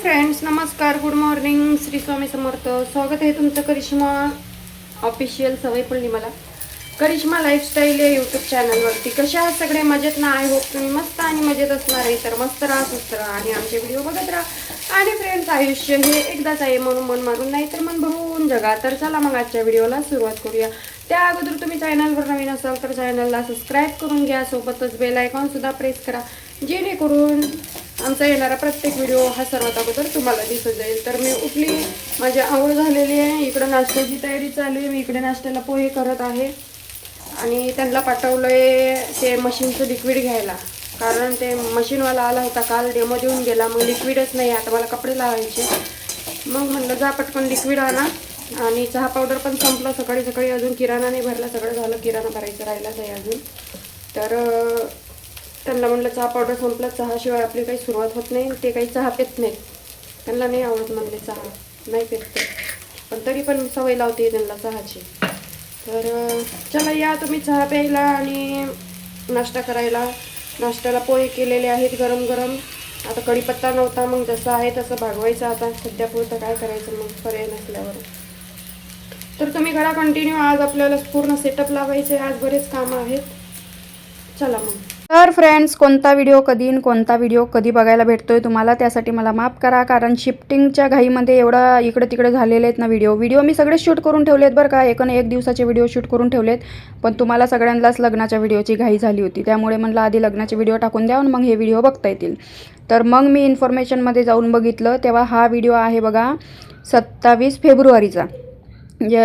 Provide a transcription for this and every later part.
Friends, नमस्कार, good morning, Shri Swami Samarth. स्वागत आहे तुमचं करिश्मा ऑफिशियल सवय पडली मला करिश्मा लाईफस्टाईल या यूट्यूब चॅनलवरती. कशा आहात सगळे? मजेत ना? आय होप तुम्ही मस्त आणि मजेत असणार आहे. तर मस्त राहा, सुस्त राहा आणि आमचे व्हिडिओ बघत राहा. आणि फ्रेंड्स, आयुष्य हे एकदाच आहे, म्हणून मन मारून नाही तर मन भरून जगा. तर चला मग आजच्या व्हिडिओला सुरुवात करूया. त्या अगोदर तुम्ही चॅनलवर नवीन असाल तर चॅनलला सबस्क्राईब करून घ्या, सोबतच बेल आयकॉन सुद्धा प्रेस करा, जेणेकरून आमचा येणारा प्रत्येक व्हिडिओ हा सर्वात अगोदर तुम्हाला दिसत जाईल. तर मी उठली, माझी आंघोळ झालेली आहे, इकडं नाश्त्याची तयारी चालू आहे. मी इकडे नाश्त्याला पोहे करत आहे आणि त्यांना पाठवलंय ते मशीनचं लिक्विड घ्यायला, कारण ते मशीनवाला आला होता काल, डेमो देऊन गेला. मग लिक्विडच नाही, आता मला कपडे लावायचे. मग म्हणलं जा पटकन लिक्विड आणा. आणि चहा पावडर पण संपला सकाळी सकाळी, अजून किराणा नाही भरला, सगळं झालं, किराणा भरायचं राहिलाच आहे अजून. तर त्यांना म्हणलं चहा पावडर संपला, चहाशिवाय आपली काही सुरुवात होत नाही. ते काही चहा पित नाहीत, त्यांना नाही आवडत म्हणले, चहा नाही पित ते, पण तरी पण सवय लावते त्यांना चहाची. तर चला या तुम्ही चहा प्यायला आणि नाश्ता करायला. नाश्त्याला पोहे केलेले आहेत गरम गरम. आता कढीपत्ता नव्हता, मग जसं आहे तसं भागवायचं आता सध्यापुरतं, काय करायचं मग पर्याय नसल्यावर. तर तुम्ही करा कंटिन्यू. आज आपल्याला पूर्ण सेटअप लावायचे, आज बरेच कामं आहेत. चला मग. तर फ्रेंड्स, कोणता व्हिडिओ कधी बघायला भेटतोय तुम्हाला, त्यासाठी मला माफ करा, कारण शिफ्टिंगच्या घाईमध्ये एवढा इकडे तिकडे झालेले आहेत ना व्हिडिओ मी सगळे शूट करून ठेवलेत बरं का. एक दिवसाचे व्हिडिओ शूट करून ठेवलेत, पण तुम्हाला सगळ्यांनाच लग्नाच्या व्हिडिओची घाई झाली होती, त्यामुळे म्हणलं आधी लग्नाचे व्हिडिओ टाकून द्या, मग हे व्हिडिओ बघता येतील. तर मग मी इन्फॉर्मेशनमध्ये जाऊन बघितलं, तेव्हा हा व्हिडिओ आहे बघा 27 फेब्रुवारीचा.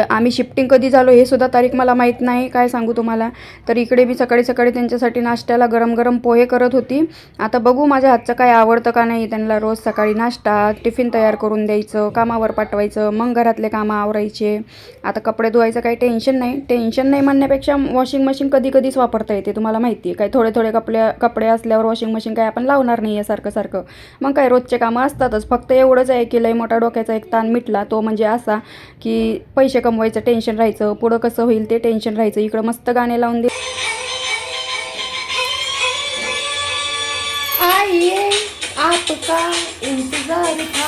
आम्ही शिफ्टिंग कधी झालो हे सुद्धा तारीख मला माहीत नाही, काय सांगू तुम्हाला. तर इकडे मी सकाळी सकाळी त्यांच्यासाठी नाश्त्याला गरम गरम पोहे करत होती. आता बघू माझ्या हातचं काय आवडतं का नाही. त्यांना रोज सकाळी नाश्ता, टिफिन तयार करून द्यायचं, कामावर पाठवायचं, मग घरातले कामं आवरायचे. आता कपडे धुवायचं काही टेन्शन नाही म्हणण्यापेक्षा वॉशिंग मशीन कधी कधीच वापरता येते, तुम्हाला माहिती आहे. काय थोडे कपडे असल्यावर वॉशिंग मशीन काय आपण लावणार नाही आहे सारखं. मग काय रोजचे कामं असतातच. फक्त एवढंच आहे की लई मोठा डोक्याचा एक ताण मिटला, तो म्हणजे असा की पैसे कमवायचं टेन्शन राहायचं, पुढं कसं होईल ते टेन्शन राहायचं. इकडं मस्त गाणे लावून दे, आइए आपका इंतजार था.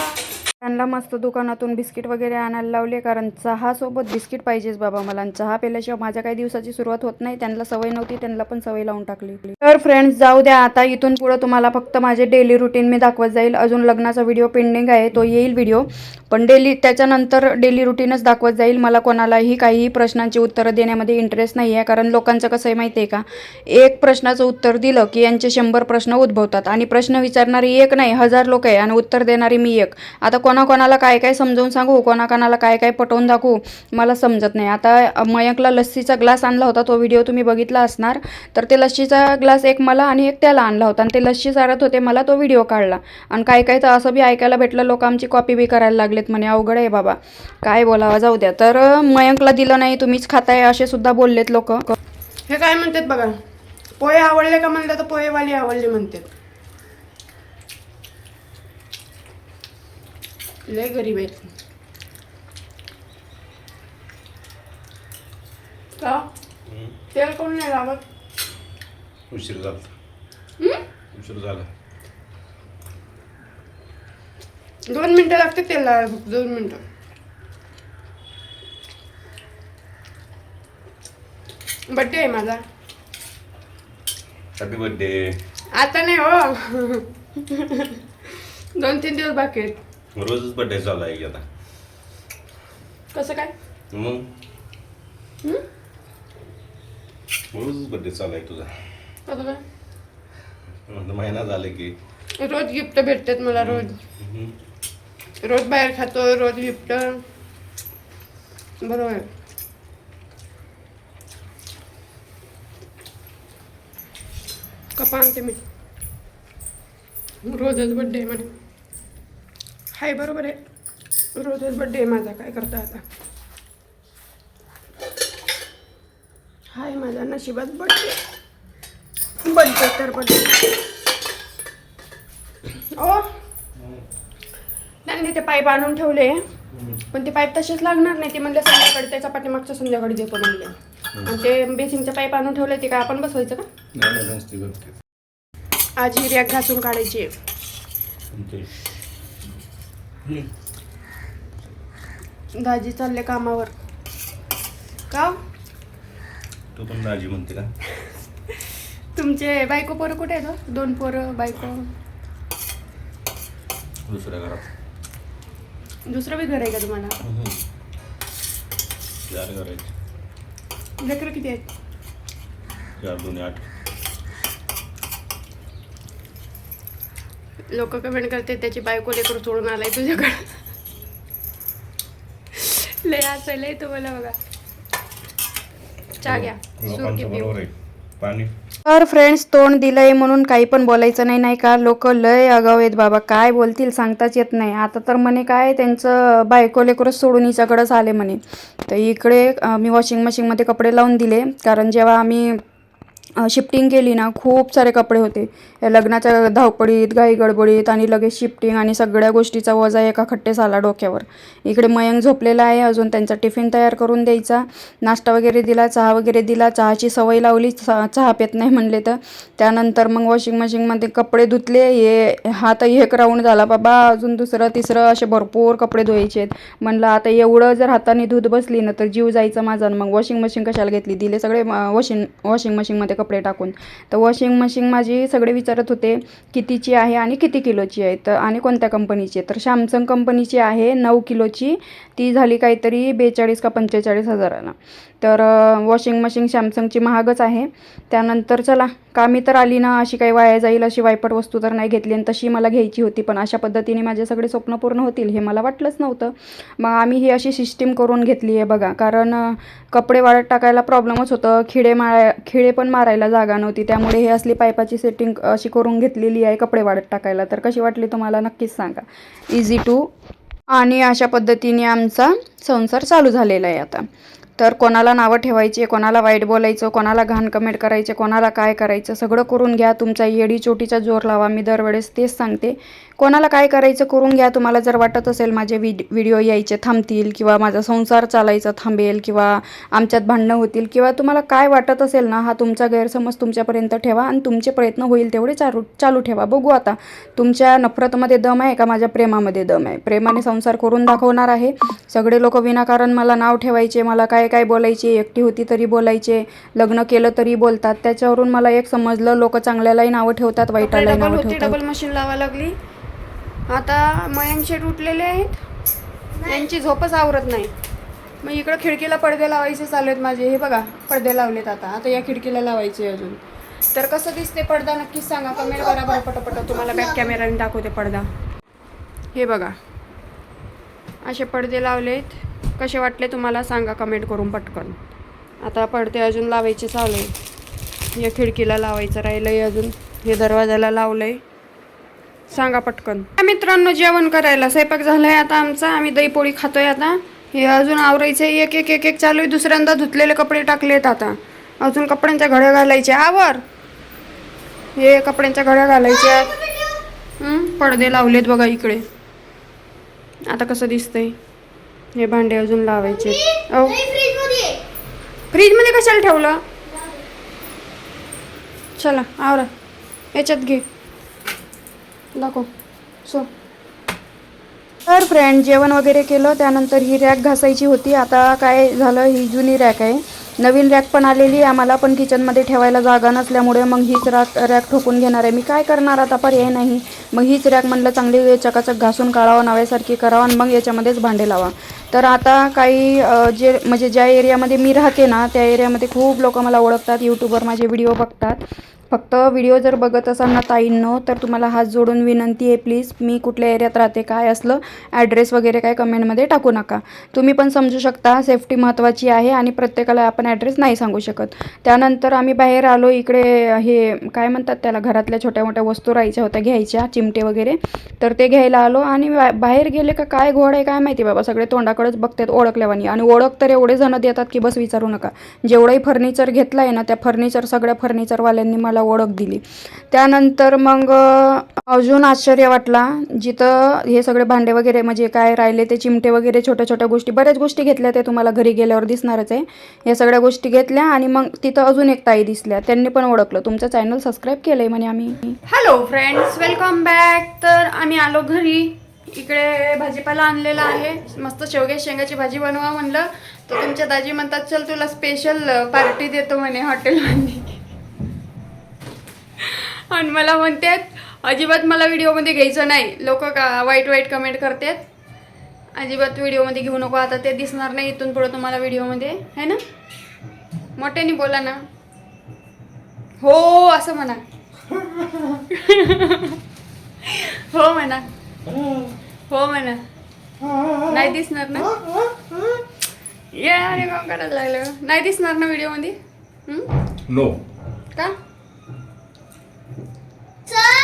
त्यांना मस्त दुकानातून बिस्किट वगैरे आणायला लावले, कारण चहासोबत बिस्किट पाहिजेच बाबा मला. चहा प्यायल्याशिवाय माझ्या काही दिवसाची सुरुवात होत नाही. त्यांना सवय नव्हती, त्यांना पण सवय लावून टाकली. तर फ्रेंड्स, जाऊ द्या, आता इथून पुढं तुम्हाला फक्त माझे डेली रुटीन मी दाखवत जाईल. अजून लग्नाचा व्हिडिओ पेंडिंग आहे, तो येईल व्हिडिओ, पण त्याच्यानंतर डेली रुटीनच दाखवत जाईल. मला कोणालाही काहीही प्रश्नांची उत्तरं देण्यामध्ये इंटरेस्ट नाही आहे, कारण लोकांचं कसं आहे माहिती आहे का, एक प्रश्नाचं उत्तर दिलं की यांचे 100 प्रश्न उद्भवतात, आणि प्रश्न विचारणारी एक नाही 1000 लोक आहे, आणि उत्तर देणारी मी एक. आता कोणाकोणाला काय समजावून सांगू, कोणाकोणाला काय पटवून दाखवू, मला समजत नाही. आता मयंकला लस्सीचा ग्लास आणला होता, तो व्हिडिओ तुम्ही बघितला असणार. तर ते लस्सीचा ग्लास एक मला आणि एक त्याला आणला होता, आणि ते लस्सी सारत होते, मला तो व्हिडिओ काढला. आणि काय तर असं बी ऐकायला भेटलं, लोक आमची कॉपी बी करायला लागलेत म्हणे. अवघड आहे बाबा, काय बोलावं, जाऊ द्या. तर मयंकला दिलं नाही, तुम्हीच खाताय असे सुद्धा बोललेत लोक. हे काय म्हणतात बघा, पोहे आवडले का म्हणलं तर पोहेवाली आवडली म्हणतात. लय गरीब आहेत का? तेल कोण नाही लावत? उशीर झाला. 2 मिनिटं लागते तेल लावायला, फक्त 2 मिनिटं. बर्थडे आहे माझा. Happy birthday. आता नाही हो, 2-3 दिवस बाकी आहेत. रोजच बर्थडे चालू आहे आता. कसं काय? मग रोजच बर्थडे चालू आहे तुझा. कसं काय? महिना झाले की रोज गिफ्ट भेटतात मला, रोज बाहेर खातो, रोज गिफ्ट. बरोबर आहे. कपा आणते मी, रोजच बड्डे आहे म्हणे. हाय बरोबर आहे, रोजच बड्डे आहे माझा, काय करता आता. हाय माझ्या नशिबात बड्डे तर बड्डे. ओ त्यांनी ते पाईप आणून ठेवले, पण ते पाईप तसेच लागणार नाही. ते म्हणले संध्याकाळी, त्याच्या पाठीमागच्या संध्याकाळी देतो म्हणले. आणि ते बेसिनचे पाईप आणून ठेवले, ते काय आपण बसवायचं का? आज ही रॅक घासून काढायची. दाजी चालले कामावर. का तू पण दाजी म्हणते का? तुमचे बायको पोरं कुठे आहेत हो? 2 पोरं बायको. दुसऱ्या घरात. दुसरं बी घर आहे का तुम्हाला? 4 घर आहेत. लेकरं किती आहेत? 4 2 8. लोक कमेंट करते त्याची बायको लेकरं सोडून आलाय तुझ्याकडे. लय असेल तुम्हाला बघा. चहा घ्या. सुरकी पिऊ. बरोबर आहे. पाणी. तर फ्रेंड्स, तोंड दिलंय म्हणून काही पण बोलायचं नाही, नाही का? लोक लय आगाव आहेत बाबा, काय बोलतील सांगताच येत नाही. आता तर म्हणे काय त्यांचं बायको लेकरच सोडून हिच्याकडेच आले म्हणे. तर इकडे मी वॉशिंग मशीनमध्ये कपडे लावून दिले, कारण जेव्हा आम्ही शिफ्टिंग केली ना, खूप सारे कपडे होते. या लग्नाच्या धावपडीत, घाई गडबडीत आणि लगेच शिफ्टिंग आणि सगळ्या गोष्टीचा वजा एका खट्टेस आला डोक्यावर. इकडे मयंक झोपलेला आहे, अजून त्यांचा टिफिन तयार करून द्यायचा, नाश्ता वगैरे दिला, चहा वगैरे दिला. चहाची सवय लावली, चहा पित नाही म्हणले तर. त्यानंतर मग वॉशिंग मशीनमध्ये कपडे धुतले. हा तर एक राऊंड झाला बाबा, अजून दुसरं तिसरं असे भरपूर कपडे धुवायचे आहेत. म्हणलं आता एवढं जर हाताने धुत बसली ना तर जीव जायचा माझा. मग वॉशिंग मशीन कशाला घेतली, दिले सगळे वॉशिंग मशीनमध्ये कपडे टाकून. तर वॉशिंग मशीन माझी सगळे विचारत होते कितीची आहे आणि किती किलोची आहे, तर आणि कोणत्या कंपनीची आहे. तर सॅमसंग कंपनीची आहे 9 किलोची. ती झाली काहीतरी 42 का 45 हजाराला. तर वॉशिंग मशीन सॅमसंगची महागच आहे. त्यानंतर चला, कामी तर आली ना, अशी काही वाया जाईल अशी वायपट वस्तू तर नाही घेतली, आणि तशी मला घ्यायची होती. पण अशा पद्धतीने माझे सगळे स्वप्न पूर्ण होतील हे मला वाटलंच नव्हतं. मग आम्ही ही अशी सिस्टीम करून घेतली आहे बघा, कारण कपडे वाळत टाकायला प्रॉब्लेमच होतं. खिळे पण मारायला जागा नव्हती, त्यामुळे हे असली पाईपाची सेटिंग अशी करून घेतलेली आहे कपडे वाळत टाकायला. तर कशी वाटली तुम्हाला नक्कीच सांगा. Easy to. आणि अशा पद्धतीने आमचा संसार चालू झालेला आहे आता. तर कोणाला नावं ठेवायचे, कोणाला वाईट बोलायचं, कोणाला घाण कमेंट करायचे, कोणाला काय करायचं, सगळं करून घ्या. तुमचा येडी चोटीचा जोर लावा, मी दरवेळेस तेच सांगते. कोणाला काय करायचं करून घ्या. तुम्हाला जर वाटत असेल माझे व्हिडिओ यायचे थांबतील, किंवा माझा संसार चालायचा थांबेल, किंवा आमच्यात भांडणं होतील, किंवा तुम्हाला काय वाटत असेल ना, हा तुमचा गैरसमज तुमच्यापर्यंत ठेवा आणि तुमचे प्रयत्न होईल तेवढे चालू ठेवा. बघू आता तुमच्या नफरतमध्ये दम आहे का माझ्या प्रेमामध्ये दम आहे. प्रेमाने संसार करून दाखवणार आहे. सगळे लोक विनाकारण मला नाव ठेवायचे, मला काय बोलायचे, एकटी होती तरी बोलायचे, लग्न केलं तरी बोलतात. त्याच्यावरून मला एक समजलं, लोक चांगल्यालाही नावं ठेवतात, वाईटालाही नावं ठेवतात. डबल मशीन लावा लागली. आता मयंक शेट उठलेले आहेत, यांची झोपच आवरत नाही. मग इकडं खिडकीला पडदे लावायचे चालू आहेत माझे. हे बघा पडदे लावलेत आता या खिडकीला लावायचे अजून. तर कसं दिसते पडदा नक्कीच सांगा, कमेंट करा बरं पटपट. तुम्हाला बॅक कॅमेराने दाखवते पडदा. हे बघा असे पडदे लावलेत, कसे वाटले तुम्हाला सांगा कमेंट करून पटकन. आता पडदे अजून लावायचे चालू आहे. या खिडकीला लावायचं राहिलंय अजून, हे दरवाजाला लावलंय. सांगा पटकन. मित्रांनो, जेवण करायला स्वयंपाक झालाय आता आमचा. आम्ही दही पोळी खातोय आता. हे अजून आवरायचं, एक एक एक एक चालू आहे. दुसऱ्यांदा धुतलेले कपडे टाकलेत आता. अजून कपड्यांच्या घड्या घालायच्या. आवर, हे कपड्यांच्या घड्या घालायच्या. पडदे लावलेत बघा इकडे. आता कसं दिसतंय. हे भांडे अजून लावायचे. फ्रीज मध्ये कशाला ठेवलं. चला आवरा, याच्यात घे दाखव. सो तर फ्रेंड, जेवण वगैरे केलं. त्यानंतर ही रॅक घासायची होती. आता काय झालं, ही जुनी रॅक आहे. नवीन रॅक पण आलेली आहे आम्हाला, पण किचनमध्ये ठेवायला जागा नसल्यामुळे मग हीच रॅक ठोकून घेणार आहे मी. काय करणार आता, पर्याय नाही. मग हीच रॅक म्हणलं चांगली चकाचक घासून काढावं, नव्यासारखी करावं आणि मग याच्यामध्येच भांडे लावा. तर आता काही म्हणजे ज्या एरियामध्ये मी राहते ना, त्या एरियामध्ये खूप लोक मला ओळखतात, यूट्यूबवर माझे व्हिडिओ बघतात. फक्त व्हिडिओ जर बघत असाल ना ताईंनो, तर तुम्हाला हात जोडून विनंती आहे, प्लीज मी कुठल्या एरियात राहते, काय असलं ॲड्रेस वगैरे काय कमेंटमध्ये टाकू नका. तुम्ही पण समजू शकता, सेफ्टी महत्त्वाची आहे आणि प्रत्येकाला आपण ॲड्रेस नाही सांगू शकत. त्यानंतर आम्ही बाहेर आलो. इकडे हे काय म्हणतात त्याला, घरातल्या छोट्या मोठ्या वस्तू राहायच्या होत्या घ्यायच्या, चिमटे वगैरे. तर ते घ्यायला आलो आणि बाहेर गेले का काय घोड आहे काय माहिती बाबा, सगळे तोंडाकडेच बघतात ओळखल्यावानी. आणि ओळख तर एवढे जण देतात की बस विचारू नका. जेवढंही फर्निचर घेतलं आहे ना, त्या सगळ्या फर्निचरवाल्यांनी मला ओळख दिली. त्यानंतर मग अजून आश्चर्य वाटला, जिथं हे सगळे भांडे वगैरे म्हणजे काय राहिले ते चिमटे वगैरे, छोट्या छोट्या गोष्टी, बऱ्याच गोष्टी घेतल्या. ते तुम्हाला घरी गेल्यावर दिसणारच आहे. या सगळ्या गोष्टी घेतल्या आणि मग तिथं अजून एक ताई दिसल्या. त्यांनी पण ओळखलं, तुमचं चॅनल सबस्क्राईब केलंय म्हणे आम्ही. Hello friends, welcome back. तर आम्ही आलो घरी. इकडे भाजीपाला आणलेला आहे, मस्त शेंगाची भाजी बनवा म्हणलं तर तुमच्या दाजी म्हणतात चल तुला स्पेशल पार्टी देतो म्हणे हॉटेलमध्ये. आणि मला म्हणतात अजिबात मला व्हिडिओमध्ये घ्यायचं नाही, लोक का वाईट कमेंट करतात, अजिबात व्हिडिओमध्ये घेऊ नको, आता ते दिसणार नाही इथून पुढं तुम्हाला व्हिडिओमध्ये, है ना. मोठ्याने बोला ना, हो असं म्हणा. हो म्हणा, हो म्हणा. नाही दिसणार ना, ये अरे काम करायला लागलं, नाही दिसणार ना व्हिडिओमध्ये. नो. का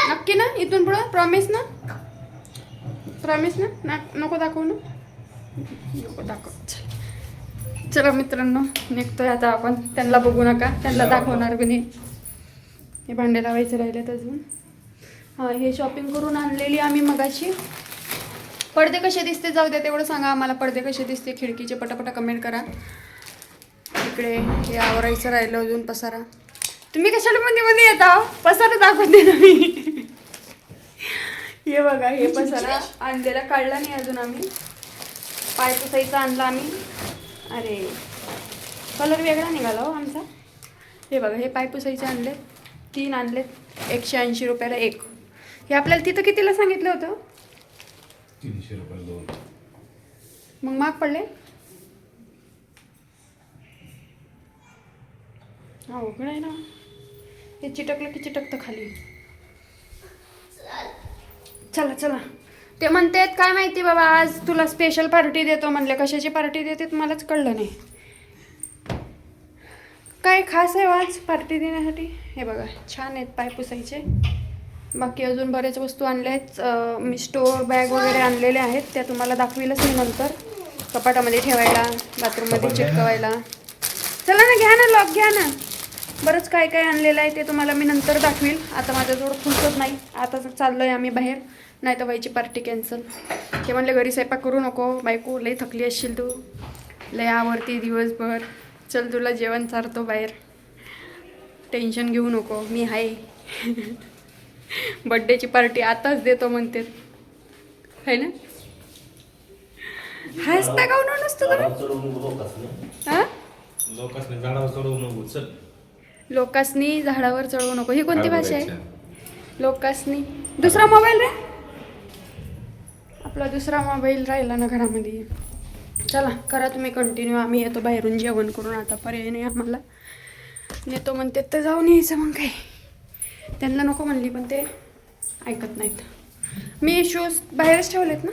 नक्की ना, इथून पुढं प्रॉमिस ना, प्रॉमिस ना, नको दाखवू ना, नको दाखव. चला मित्रांनो, निघतोय आता आपण. त्यांना बघू नका, त्यांना दाखवणार बी नाही. हे भांडे लावायचे राहिलेत अजून. हा, हे शॉपिंग करून आणलेली आम्ही मगाशी. पडदे कसे दिसते जाऊ द्या, तेवढं सांगा आम्हाला. पडदे कसे दिसते खिडकीचे पटापटा कमेंट करा. इकडे हे आवरायचं राहिलं अजून, पसारा. तुम्ही कशाला मध्ये येता, पसारा दाखवते ना मी. हे बघा, हे पसारा आणलेला काढला नाही अजून आम्ही. पाय पुसायचा आणला आम्ही. अरे कलर वेगळा निघाला हो आमचा. हे बघा, हे पाय पुसायचे आणले, 3 आणलेत, 180 रुपयाला एक. हे आपल्याला तिथं कितीला सांगितलं होतं? 300 रुपये 2. मग महाग पडले. अवघड आहे ना हे, चिटकलं की चिटकतं खाली. चला चला, ते म्हणतात काय माहिती बाबा, आज तुला स्पेशल पार्टी देतो म्हणले. कशाची पार्टी देते मलाच कळलं नाही. काय खास आहे आज पार्टी देण्यासाठी? हे बघा, छान आहेत पाय पुसायचे. बाकी अजून बऱ्याच वस्तू आणल्या आहेत. मी स्टोर बॅग वगैरे आणलेले आहेत, त्या तुम्हाला दाखवीलच मी नंतर. कपाटामध्ये ठेवायला, बाथरूममध्ये चिटकवायला. चला ना, घ्या ना लॉक, घ्या ना. बरंच काय काय आणलेलं आहे ते तुम्हाला मी नंतर दाखवील. आता माझ्याजवळ फुलकत नाही, आता चाललो आहे आम्ही बाहेर, नाही तर व्हायची पार्टी कॅन्सल. ते म्हणले घरी स्वयंपाक करू नको बायको, लई थकली असशील तू, लय आवडती दिवसभर, चल तुला जेवण चारतो बाहेर, टेन्शन घेऊ नको, मी आहे. बड्डेची पार्टी आताच देतो म्हणते, है ना. हसता का उन्हा नसतो तुम्ही? हां, लोकांनी झाडावर चढवू नको. चल, लोकांनी झाडावर चढवू नको, ही कोणती भाषा आहे? लोकांनी. दुसरा मोबाईल रे, आपला दुसरा मोबाईल राहिला ना घरामध्ये. चला करा तुम्ही कंटिन्यू, आम्ही येतो बाहेरून जेवण करून. आता पर्याय नाही आम्हाला, येतो म्हणते तर जाऊन यायचं. मग काय, त्यांना नको म्हणली पण ते ऐकत नाहीत. मी शूज बाहेरच ठेवलेत ना.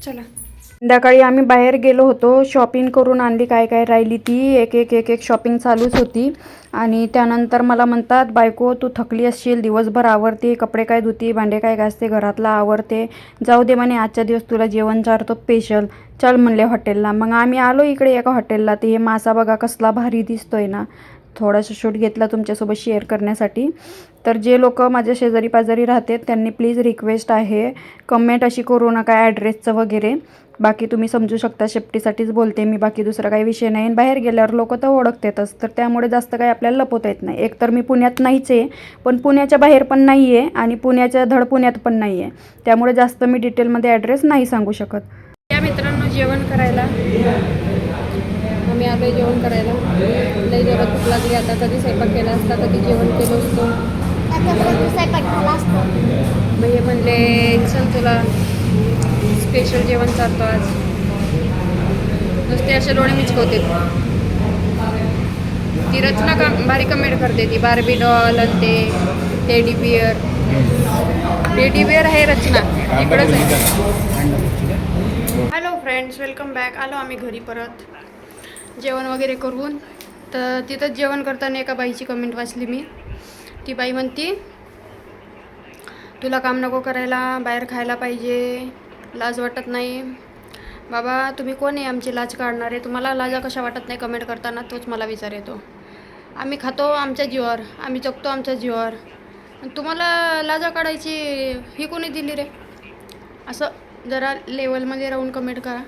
चला, संध्याकाळी आम्ही बाहेर गेलो होतो, शॉपिंग करून आणली. काय काय राहिली ती, एक शॉपिंग चालूच होती. आणि त्यानंतर मला म्हणतात बायको तू थकली असशील, दिवसभर आवरते, कपडे काय धुती, भांडे काय घासते, घरातला आवरते, जाऊ दे म्हणे आजच्या दिवस तुला जेवण चारतो स्पेशल, चल म्हणले हॉटेलला. मग आम्ही आलो इकडे एका हॉटेलला. ते हे मासा बघा कसला भारी दिसतोय ना, थोडासा शूट घेतला तुमच्यासोबत शेअर करण्यासाठी. तर जे लोक माझ्या शेजारी पाजारी राहतात त्यांनी प्लीज रिक्वेस्ट आहे, कमेंट अशी करू नका ॲड्रेसचं वगैरे. बाकी तुम्ही समजू शकता, सेफ्टीसाठीच बोलते मी, बाकी दुसरा काही विषय नाही. बाहेर गेल्यावर लोक तर ओळखतातच, तर त्यामुळे जास्त काही आपल्याला लपवता येत नाही. एक तर मी पुण्यात नाहीच आहे, पण पुण्याच्या बाहेर पण नाही आहे, आणि पुण्याच्या धड पुण्यात पण नाही आहे, त्यामुळे जास्त मी डिटेलमध्ये ॲड्रेस नाही सांगू शकत. या मित्रांनो, जेवण करायला आम्ही आलो, जेवण करायला. लई जोरात भूक लागली. आता कधी स्वयंपाक केला असता, कधी जेवण केलं असतं. मग हे म्हणले चल तुला स्पेशल जेवण चालतो आज. नुसते असे डोळे मिचकवते. ती रचना भारी कमेंट करते, ती बार्बी डॉल आणि ते टेडी बिअर. टेडी बिअर आहे रचना, इकडंच आहे. Hello friends, welcome back. आलो आम्ही घरी परत जेवण वगैरे करून. तर तिथंच जेवण करताना एका बाईची कमेंट वाचली मी. ती बाई म्हणती तुला काम नको करायला, बाहेर खायला पाहिजे, लाज वाटत नाही. बाबा तुम्ही कोण आहे आमची लाज काढणारे? तुम्हाला लाजा कशा वाटत नाही कमेंट करताना, तोच मला विचार येतो. आम्ही खातो आमच्या जीवावर, आम्ही जगतो आमच्या जीवावर, तुम्हाला लाजा काढायची ही कोणी दिली रे? असं जरा लेवलमध्ये राहून कमेंट करा,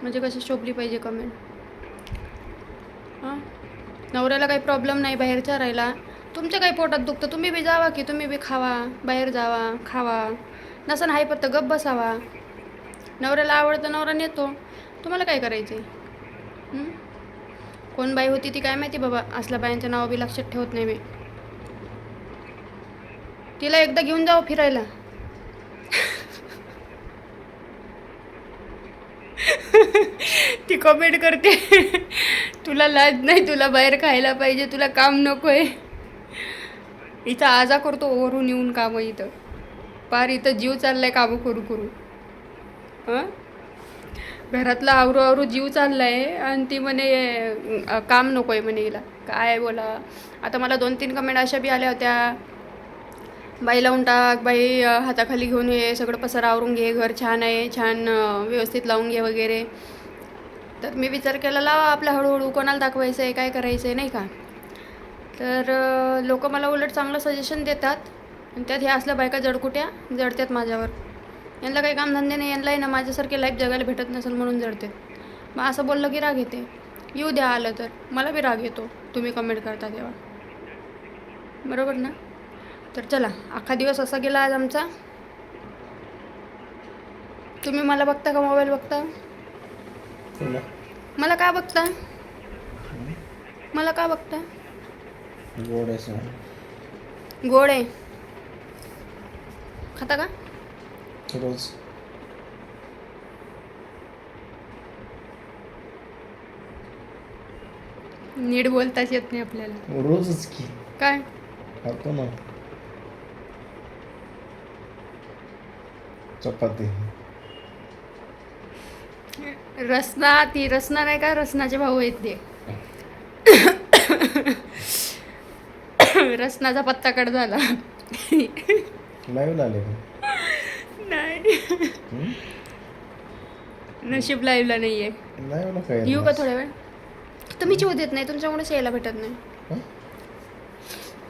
म्हणजे कसं शोभली पाहिजे कमेंट. हां, नवऱ्याला काही प्रॉब्लेम नाही बाहेरच्या राहायला, तुमच्या काही पोटात दुखतं तुम्ही बी जावा की, तुम्ही बी खावा, बाहेर जावा खावा, नसन हाय फक्त गप्प बसावा. नवऱ्याला आवडतं नवरा नेतो. तुम्हाला काय करायचं आहे? कोण बाई होती ती काय माहिती बाबा. असल्या बायांचं नाव बी लक्षात ठेवत नाही मी. तिला एकदा घेऊन जावं फिरायला. ती कमेंट करते तुला लाज नाही, तुला बाहेर खायला पाहिजे, तुला काम नको आहे. इथं आजा करतो वरून येऊन काम इथं. पार इथं जीव चाललाय कामं करू करू. हां, घरातला आवरू आवरू जीव चाललाय आणि ती म्हणे काम नको आहे म्हणे. हिला काय बोला. आता मला 2-3 कमेंट अशा बी आल्या होत्या, बाई लावून टाक, बाई हाताखाली घेऊन ये, सगळं पसार आवरून घे, घर छान आहे, छान व्यवस्थित लावून घे वगैरे. तर मी विचार केला लावा आपल्या हळूहळू, कोणाला दाखवायचं आहे, काय करायचं आहे नाही का. तर लोक मला उलट चांगलं सजेशन देतात आणि त्यात हे असल्या बायका जडकुट्या जडतात माझ्यावर. यांना काही कामधंदे नाही, यांना ना माझ्यासारखी लाईफ जगायला भेटत नसेल म्हणून जडतात. मग असं बोललं की राग येते. येऊ द्या आलं तर, मला बी राग येतो तुम्ही कमेंट करता तेव्हा, बरोबर ना. तर चला, अख्खा दिवस असा गेला आज आमचा. तुम्ही मला बघता का मोबाईल बघता? मला का बघता? मला का बघता? गोड आहे. खाता का रोज? नीट बोलताच येत नाही आपल्याला. रोजच की काय खातो ना. चपाती. रसना, ती रसना नाही का, रसनाचे भाऊ आहेत ते. रसनाचा पत्ता कट झाला. लाईव्ह आले का? नाही, नशीब लाईव्हला नाही आहे. लाईव्हला काय? येऊ का थोड्या वेळ? तुम्ही जीव देत नाही, तुमच्यामुळेच यायला भेटत नाही.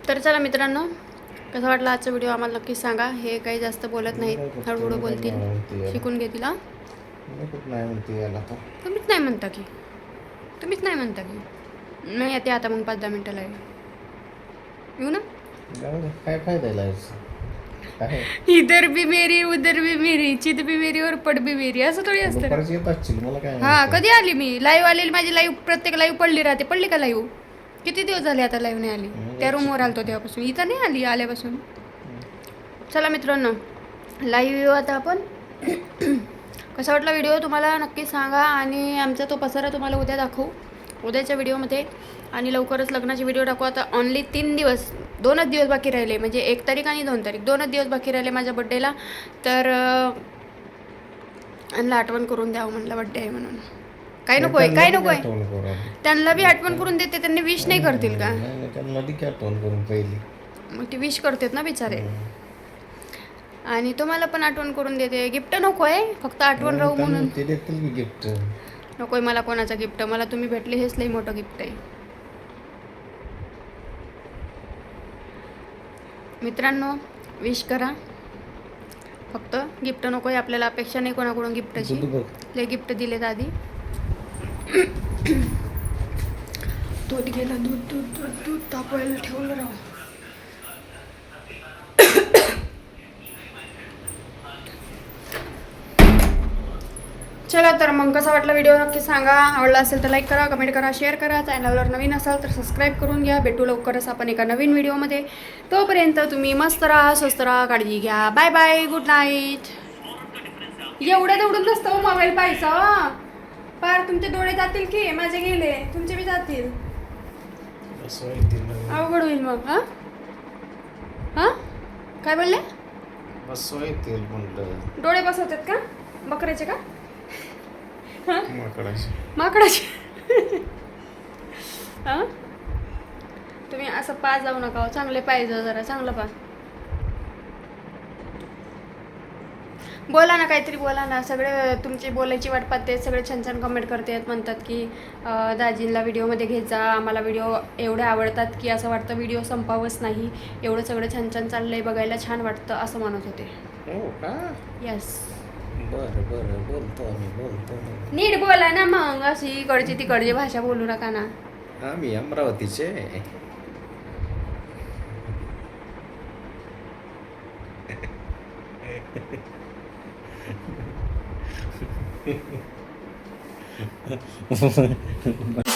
तर चला मित्रांनो, कसा वाटला आजचा व्हिडिओ आम्हाला नक्कीच सांगा. हे काही जास्त बोलत नाहीत, हळूहळू बोलतील, शिकून घेतील. हा, नाही म्हणते याला तर. तुम्हीच नाही म्हणता की, तुम्हीच नाही म्हणता की. नाही येते आता मग 5-10 मिनटं लागेल. येऊ ना. काय फायदा आहे लाईव्हचा? काय इधर भी मेरी उधर भी मेरी, चित भी मेरी और पड भी मेरी, असं थोडी असतं. दुपारची येत असतील मला काय हा, कधी आली मी लाईव्ह आलेली? माझी लाईव्ह प्रत्येक लाईव्ह पडली राहते. पडली का लाईव्ह? किती दिवस झाले आता लाईव्ह नाही आली. त्या रूमवर आलतो तेव्हापासून, इथं नाही आली आल्यापासून. चला मित्रांनो, लाईव्ह येऊ आता आपण. कसा वाटला व्हिडिओ तुम्हाला नक्की सांगा. आणि आमचा तो पसारा तुम्हाला उद्या दाखवू, उद्याच्या व्हिडिओमध्ये. आणि लवकरच लग्नाचे व्हिडिओ टाकू. आता ऑनली 2च दिवस बाकी राहिले, म्हणजे 1 तारीख आणि 2 तारीख, 2च दिवस बाकी राहिले माझ्या बड्डेला. तर यांना आठवण करून द्यावं म्हणलं बड्डे आहे म्हणून. काय नको आहे, काय नको आहे. त्यांना बी आठवण करून देते, त्यांनी विश नाही करतील का? त्यांना ती काय आठवण करून पहिली, मग ते विश करतात ना बिचारे. आणि तुम्हाला पण आठवण करून देते. गिफ्ट नको आहे, फक्त आठवण राहू म्हणून. ते देतील की गिफ्ट. नको आहे मला कोणाचं गिफ्ट. मला तुम्ही भेटले हेच लई मोठं गिफ्ट आहे. मित्रांनो, विश करा, फक्त गिफ्ट नको आहे आपल्याला. अपेक्षा नाही कोणाकडून गिफ्टची. लई गिफ्ट दिलेत आधी. दूध गेलं, दूध दूध दूध दूध तापवायला ठेवलं राहू. चला तर मग कसा वाटला व्हिडिओ नक्की सांगा. आवडला असेल तर लाईक करा, कमेंट करा, शेअर करा. चॅनलवर नवीन असाल तर सबस्क्राईब करून घ्या. भेटू लवकरच आपण एका नवीन व्हिडिओमध्ये. तोपर्यंत तुम्ही मस्त राहा, स्वस्त राहा, काळजी घ्या. Bye bye, good night. एवढं तेवढं नसतं मोबाईल पाहायचा. पार तुमचे डोळे जातील की, माझे गेले, तुमचे बी जातील. अवघड होईल मग. हां हां, काय बोलले? बसवायतील म्हणलं. डोळे बसवतात का बकऱ्याचे का? माकडाचे. हां, तुम्ही असं पा जाऊ नका, चांगले पाहिजे, जरा चांगलं पा. बोला ना, काहीतरी बोला ना. सगळे तुमची बोलायची वाट पाहते, सगळे छान छान कमेंट करतात, म्हणतात की दाजींला व्हिडिओमध्ये घ्यायचा. आम्हाला व्हिडिओ एवढे आवडतात की असं वाटतं व्हिडिओ संपावंच नाही. एवढं सगळं छान छान चाललंय, बघायला छान वाटतं असं म्हणत होते. हो का? यस. बरं बरं, बोलतो. नीट बोला ना मग, अशी इकडची तिकडची भाषा बोलू नका ना. आम्ही अमरावतीचे. आहे